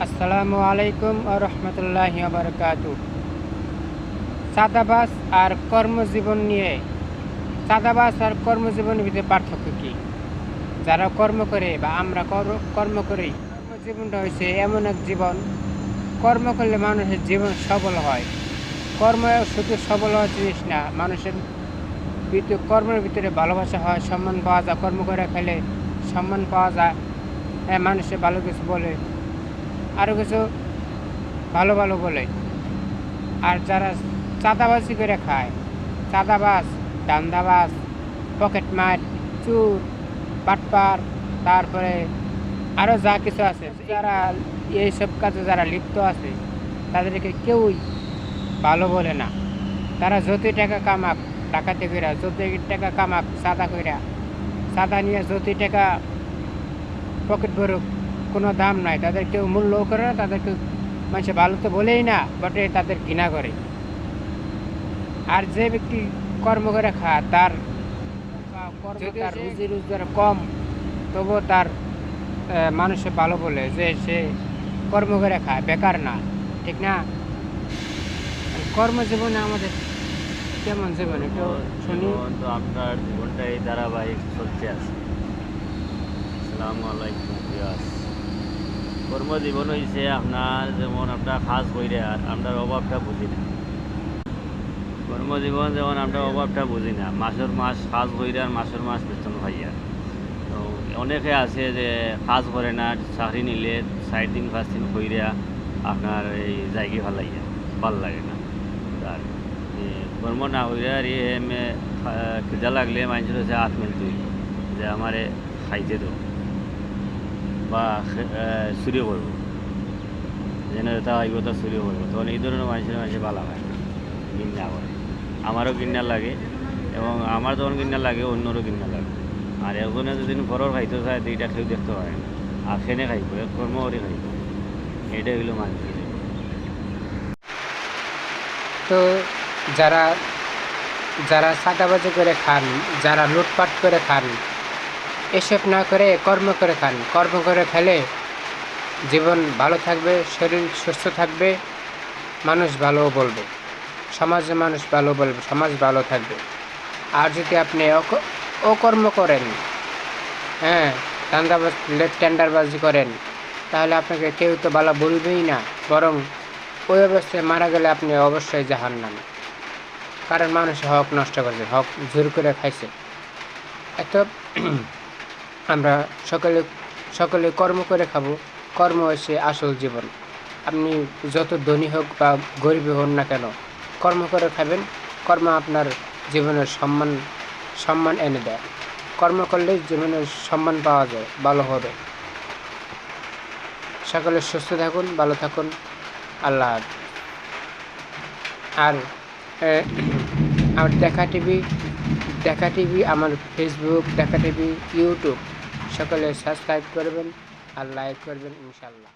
আসসালামু আলাইকুম ওয়া রাহমাতুল্লাহি ওয়া বারাকাতুহু। চাঁদাবাজ আর কর্মজীবন নিয়ে চাঁদাবাজ আর কর্মজীবনের ভিতরে পার্থক্য কী? যারা কর্ম করে বা আমরা কর্ম করি, কর্মজীবনটা হচ্ছে এমন এক জীবন, কর্ম করলে মানুষের জীবন সফল হয়। কর্ম শুধু সফল হওয়ার জিনিস না, মানুষের কর্মের ভিতরে ভালোবাসা হয়, সম্মান পাওয়া যায়। কর্ম করে খেলে সম্মান পাওয়া যায়, মানুষে ভালো কিছু বলে, আরও কিছু ভালো ভালো বলে। আর যারা চাঁদাবাজি করে খায়, চাঁদাবাজ, দান্দাবাজ, পকেটমার, চুর, বাটপার, তারপরে আরও যা কিছু আছে, যারা এইসব কাজে যারা লিপ্ত আছে তাদেরকে কেউই ভালো বলে না। তারা যতই টাকা কামাক ডাকাতি কইরা, যতই টাকা কামাক চাঁদা কইরা, চাঁদা নিয়ে যতই টাকা পকেট ভরুক, কোনো দাম নাই। তাদের কেউ মূল্যও করে না, তাদেরকে মানুষ ভালো তো বলেই না, বটে তাদের ঘৃণা করে। আর যে ব্যক্তি কর্ম করে খায়, তার রুজি রোজগার কম, তবুও তার মানুষে ভালো বলে যে সে কর্ম করে খায়, বেকার না, ঠিক না? কর্মজীবনে আমাদের কেমন জীবন একটু শুনি। তো আপনার জীবনটা এই ধারাবাহিক চলতে আছে। আসসালামু আলাইকুম ভিউয়ার্স। কর্মজীবন হয়েছে আপনার যেমন আপনার কাজ কইরে আর আপনার অভাবটা বুঝি না। কর্মজীবন যেমন আমরা অভাবটা বুঝি না, মাসের মাস কাজ কইরে আর মাসের মাস বেতন পাইয়া। তো অনেকে আছে যে কাজ করে না, চাকরি নিলে 4 দিন 5 দিন কইরা আপনার এই জায়গা ভালাইয়া ভাল লাগে না। আর কর্ম না হইলে আর খিদা লাগলে মানুষের হচ্ছে হাত মেলতে হইল যে আমারে খাইতে দেব বা চুরি করবো, যেন তা হইব তা চুরি করবো। তখন এই ধরনের মানুষের ভালো হয়, ঘৃণা করে। আমারও ঘৃণা লাগে এবং আমার যখন ঘৃণা লাগে অন্যরও ঘৃণা লাগে। আর একজনে যদি ঘরের খাইতে চায় দুইটা কেউ দেখতে পারে না, আর খেনে খাইব, এক কর্ম করে খাইব। এটাই হইল মানুষের। তো যারা যারা চাঁদাবাজি করে খান, যারা লুটপাট করে খান, এসব না করে কর্ম করে খান। কর্ম করে খেলে জীবন ভালো থাকবে, শরীর সুস্থ থাকবে, মানুষ ভালো বলবে, সমাজে মানুষ ভালো বলবে, সমাজ ভালো থাকবে। আর যদি আপনি অকর্ম করেন, টেন্ডারবাজি করেন, তাহলে আপনাকে কেউ তো ভালো বলবেই না, বরং ওই অবস্থায় মারা গেলে আপনি অবশ্যই জাহান্নামে। কারণ মানুষ হক নষ্ট করছে, হক জোর করে খাইছে। এত আমরা সকলে কর্ম করে খাবো। কর্ম হচ্ছে আসল জীবন। আপনি যত ধনী হোক বা গরিব হন না কেন, কর্ম করে খাবেন। কর্ম আপনার জীবনের সম্মান এনে দেয়। কর্ম করলে জীবনের সম্মান পাওয়া যায়, ভালো হবে। সকলে সুস্থ থাকুন, ভালো থাকুন। আল্লাহ হাফেজ। আর আমার দেখা টিভি, আমার ফেসবুক, দেখা টিভি, ইউটিউব, সকলে সাবস্ক্রাইব করবেন আর লাইক করবেন ইনশাল্লাহ।